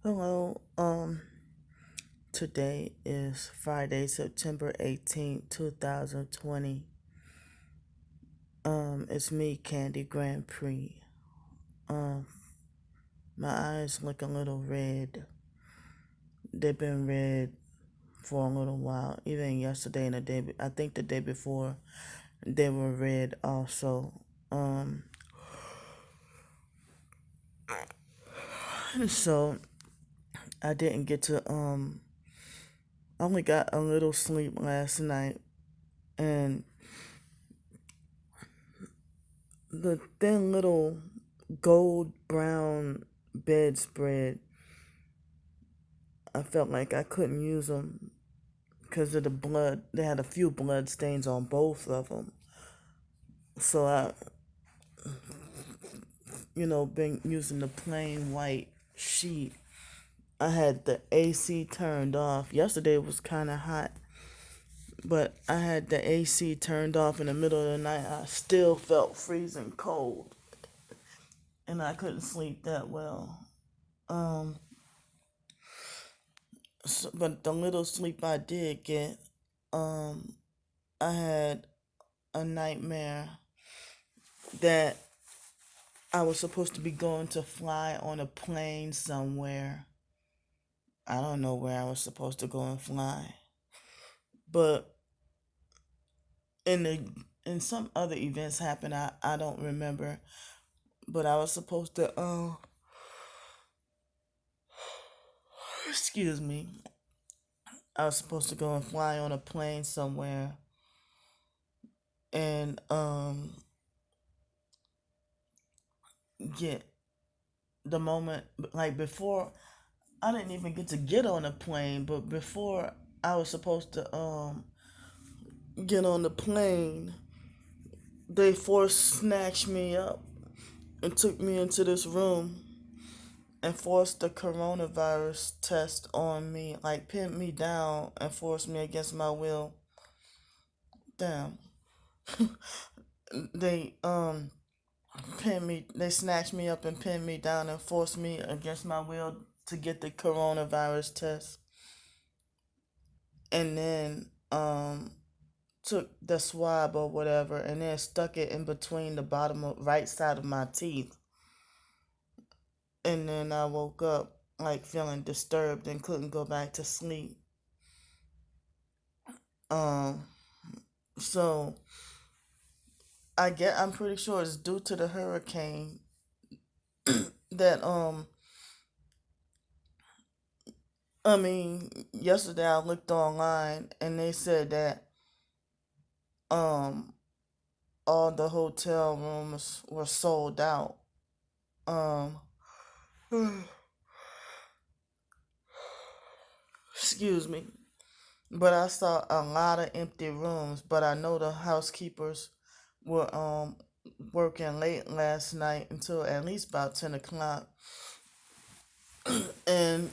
Hello. Today is Friday, September 18th, 2020. It's me, Candy Grand Prix. Um, my eyes look a little red. They've been red for a little while. Even yesterday and I think the day before, they were red also. Um, so I didn't get to, I only got a little sleep last night, and the thin little gold brown bedspread, I felt like I couldn't use them because of the blood. They had a few blood stains on both of them. So been using the plain white sheet. I had the AC turned off. Yesterday it was kind of hot, but I had the AC turned off in the middle of the night. I still felt freezing cold, and I couldn't sleep that well. Um, but the little sleep I did get, um, I had a nightmare that I was supposed to be going to fly on a plane somewhere. I don't know where I was supposed to go and fly, but in the in some other events happened. I don't remember, but I was supposed to excuse me. I was supposed to go and fly on a plane somewhere, and get the moment, like, before I didn't even get to get on a plane, but before I was supposed to get on the plane, they force snatched me up and took me into this room and forced the coronavirus test on me, like pinned me down and forced me against my will. Damn. They they snatched me up and pinned me down and forced me against my will to get the coronavirus test. And then took the swab or whatever and then stuck it in between the bottom of right side of my teeth. And then I woke up like feeling disturbed and couldn't go back to sleep. Um so I'm pretty sure it's due to the hurricane that yesterday I looked online and they said that um all the hotel rooms were sold out. Um excuse me. But I saw a lot of empty rooms, but I know the housekeepers were working late last night until at least about 10 o'clock. And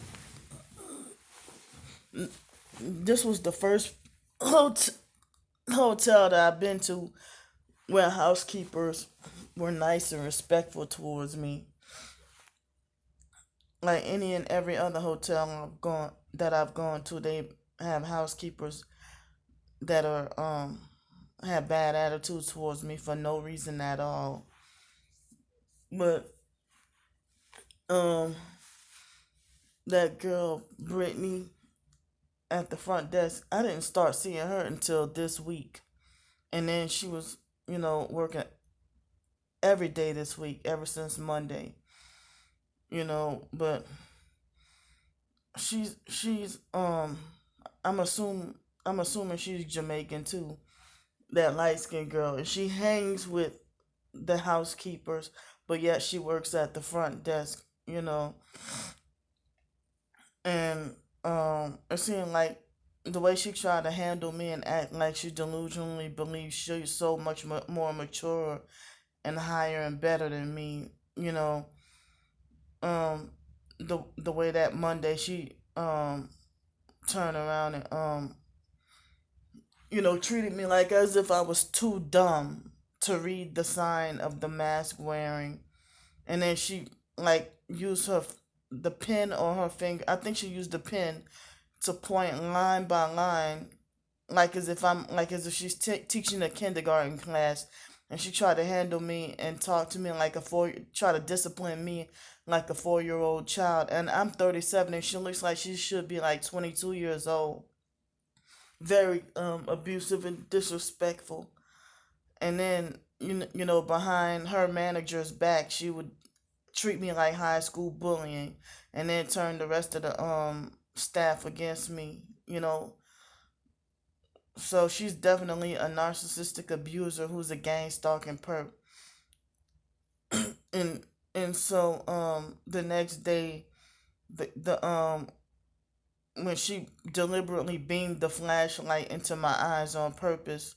this was the first hot- hotel that I've been to where housekeepers were nice and respectful towards me. Like any and every other hotel I've gone to, they have housekeepers that are have bad attitudes towards me for no reason at all. But um that girl Brittany at the front desk, I didn't start seeing her until this week. And then she was, working every day this week ever since Monday. But she's I'm assuming I'm assuming she's Jamaican too. That light skinned girl. And she hangs with the housekeepers, but yet she works at the front desk. And it seemed like the way she tried to handle me and act like she delusionally believes she's so much more mature and higher and better than me. Um, the way that Monday she turned around and treated me like as if I was too dumb to read the sign of the mask wearing, and then she like used the pen on her finger. I think she used the pen to point line by line, like as if she's teaching a kindergarten class, and she tried to handle me and talk to me like try to discipline me like a 4 year old child. And I'm 37, and she looks like she should be like 22 years old. Very abusive and disrespectful. And then behind her manager's back, she would treat me like high school bullying, and then turn the rest of the staff against me. So she's definitely a narcissistic abuser who's a gang stalking perp. and and so the next day, the when she deliberately beamed the flashlight into my eyes on purpose,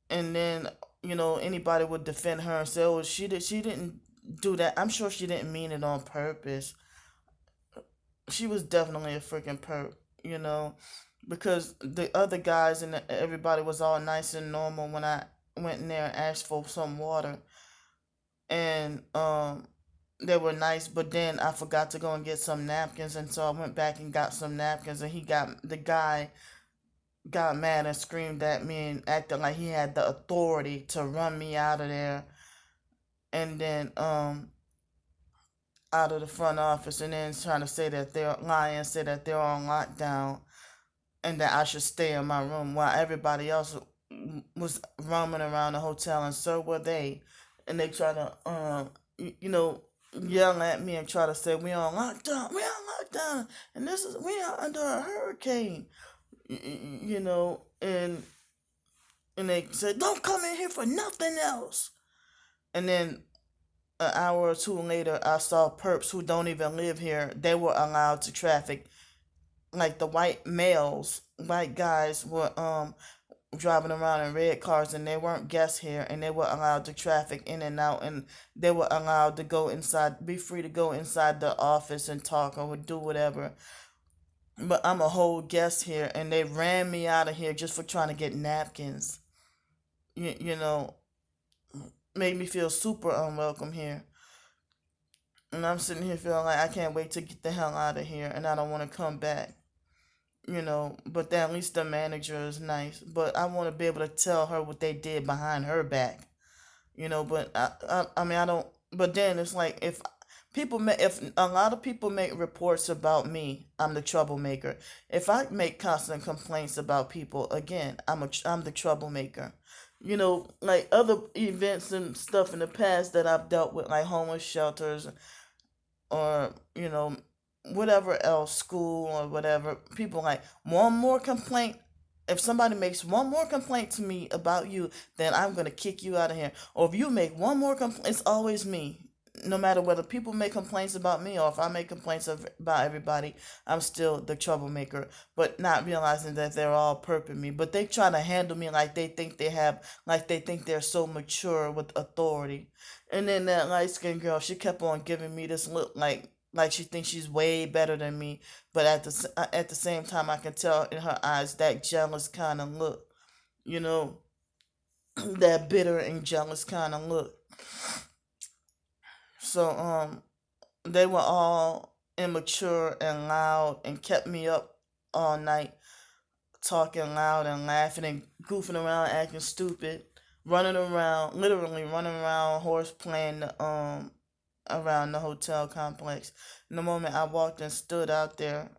and then anybody would defend her and say, "Oh, she didn't do that." I'm sure she didn't mean it on purpose. She was definitely a freaking perp, you know, because the other guys and everybody was all nice and normal when I went in there and asked for some water, and they were nice. But then I forgot to go and get some napkins, and so I went back and got some napkins, and the guy got mad and screamed at me and acted like he had the authority to run me out of there, and then out of the front office, and then trying to say that they're lying, say that they're on lockdown, and that I should stay in my room while everybody else was roaming around the hotel, and so were they. And they try to yell at me and try to say we on lockdown, and we are under a hurricane, and they said don't come in here for nothing else. And then an hour or two later, I saw perps who don't even live here. They were allowed to traffic, like the white guys were driving around in red cars, and they weren't guests here, and they were allowed to traffic in and out, and they were allowed to go inside, be free to go inside the office and talk or do whatever. But I'm a whole guest here, and they ran me out of here just for trying to get napkins. You know, made me feel super unwelcome here. And I'm sitting here feeling like I can't wait to get the hell out of here, and I don't want to come back. But then at least the manager is nice. But I want to be able to tell her what they did behind her back. But I mean, I don't. But then it's like if a lot of people make reports about me, I'm the troublemaker. If I make constant complaints about people, again, I'm the troublemaker. Like other events and stuff in the past that I've dealt with, like homeless shelters, or whatever else, school or whatever. People like one more complaint. If somebody makes one more complaint to me about you, then I'm gonna kick you out of here. Or if you make one more complaint, it's always me. No matter whether people make complaints about me or if I make complaints about everybody, I'm still the troublemaker. But not realizing that they're all perping me. But they try to handle me like they think they're so mature with authority. And then that light skinned girl, she kept on giving me this look like she thinks she's way better than me. But at the same time, I can tell in her eyes that jealous kind of look, you know, that bitter and jealous kind of look. So they were all immature and loud and kept me up all night talking loud and laughing and goofing around, acting stupid, running around, literally running around, horse playing around the hotel complex. And the moment I walked and stood out there,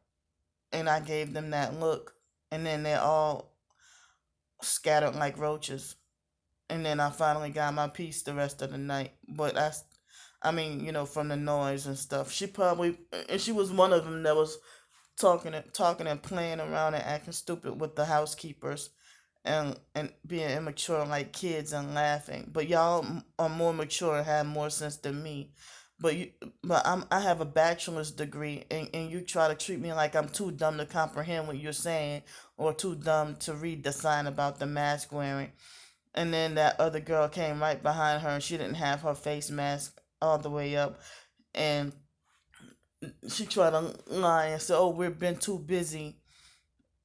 and I gave them that look, and then they all scattered like roaches. And then I finally got my peace the rest of the night. But I mean, from the noise and stuff. And she was one of them that was talking and playing around and acting stupid with the housekeepers, and being immature like kids and laughing. But y'all are more mature and have more sense than me. I have a bachelor's degree, and you try to treat me like I'm too dumb to comprehend what you're saying, or too dumb to read the sign about the mask wearing. And then that other girl came right behind her, and she didn't have her face mask all the way up, and she tried to lie and say, "Oh, we've been too busy,"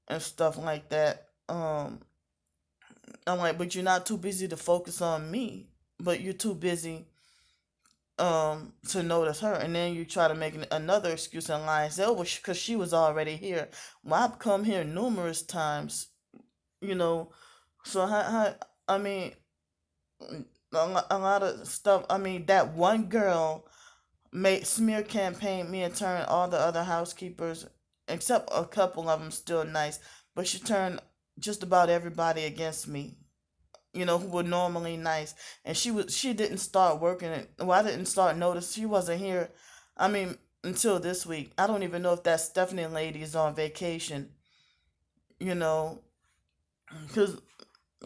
and stuff like that. I'm like, but you're not too busy to focus on me, but you're too busy to notice her, and then you try to make another excuse in line, say, oh, well, because she was already here. Well, I've come here numerous times, you know. So I mean, a lot of stuff. I mean, that one girl made smear campaign me and turned all the other housekeepers, except a couple of them, still nice, but she turned just about everybody against me. Who were normally nice, and she didn't start working. Well, I didn't start notice she wasn't here. I mean, until this week. I don't even know if that Stephanie lady is on vacation. You know, because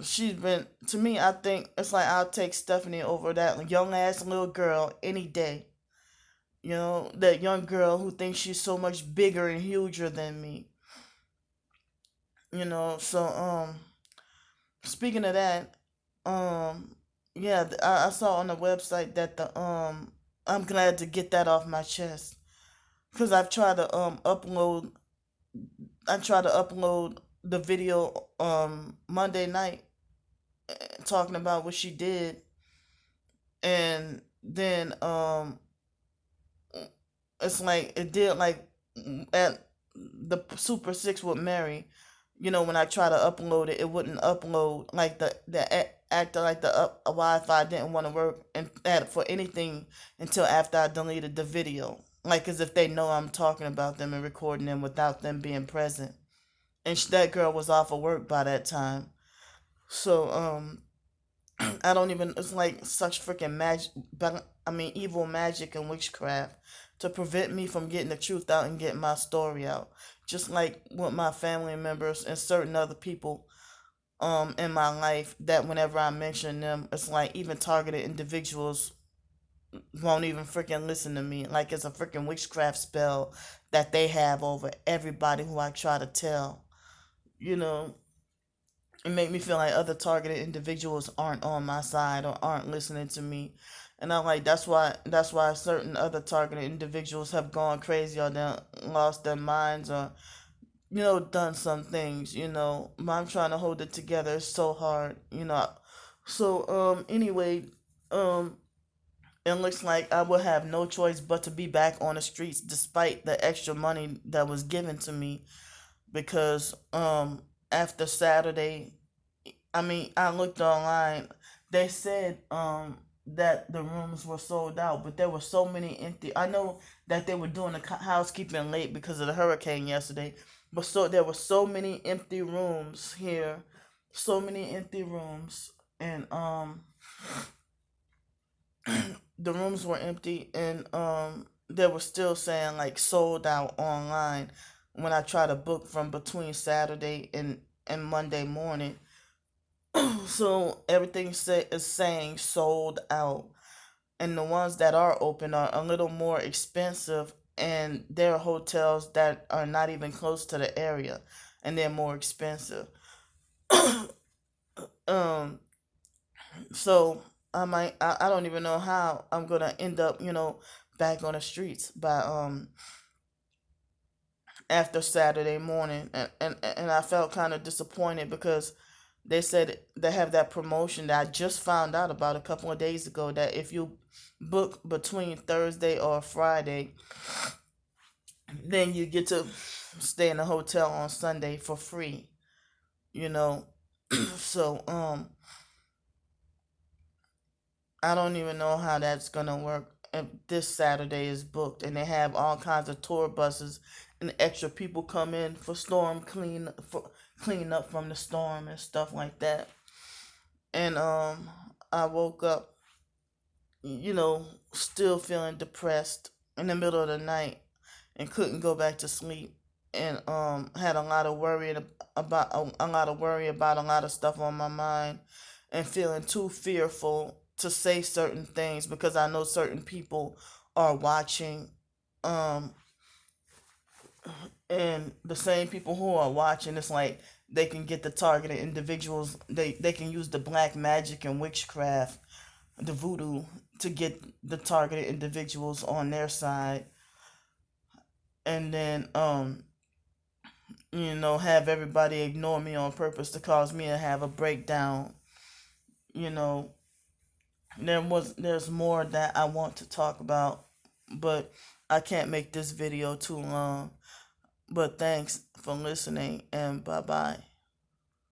she's been to me. I think it's like I'll take Stephanie over that young ass little girl any day. That young girl who thinks she's so much bigger and huger than me. So speaking of that, yeah, I saw on the website that I'm glad to get that off my chest because I tried to upload the video Monday night, talking about what she did, and then it's like it did like at the Super Six with Mary. When I try to upload it, it wouldn't upload. Like actor, like the Wi-Fi didn't want to work and add for anything until after I deleted the video. Like as if they know I'm talking about them and recording them without them being present. And that girl was off of work by that time. So I don't even. It's like such freaking magic. I mean, evil magic and witchcraft to prevent me from getting the truth out and getting my story out. Just like with my family members and certain other people in my life, that whenever I mention them, it's like even targeted individuals won't even freaking listen to me. Like it's a freaking witchcraft spell that they have over everybody who I try to tell. You know, it make me feel like other targeted individuals aren't on my side or aren't listening to me. And I'm like, that's why certain other targeted individuals have gone crazy or they lost their minds or done some things. But I'm trying to hold it together. It's so hard. So anyway, um it looks like I will have no choice but to be back on the streets despite the extra money that was given to me because after Saturday, I mean, I looked online. They said that the rooms were sold out, but there were so many empty. I know that they were doing the housekeeping late because of the hurricane yesterday, but there were so many empty rooms here, so many empty rooms, and the rooms were empty, and they were still saying like sold out online when I tried to book from between Saturday and Monday morning. So everything is saying sold out, and the ones that are open are a little more expensive, and there are hotels that are not even close to the area, and they're more expensive. um, so I don't even know how I'm gonna end up, back on the streets by after Saturday morning, and I felt kind of disappointed because they said they have that promotion that I just found out about a couple of days ago that if you book between Thursday or Friday, then you get to stay in the hotel on Sunday for free, you know. So I don't even know how that's gonna work if this Saturday is booked and they have all kinds of tour buses and extra people come in for clean up from the storm and stuff like that. And I woke up, still feeling depressed in the middle of the night and couldn't go back to sleep and had a lot of worry about a lot of stuff on my mind and feeling too fearful to say certain things because I know certain people are watching, um and the same people who are watching, it's like they can get the targeted individuals. They can use the black magic and witchcraft, the voodoo, to get the targeted individuals on their side, and then have everybody ignore me on purpose to cause me to have a breakdown, you know there's more that I want to talk about, but I can't make this video too long. But thanks for listening, and bye bye.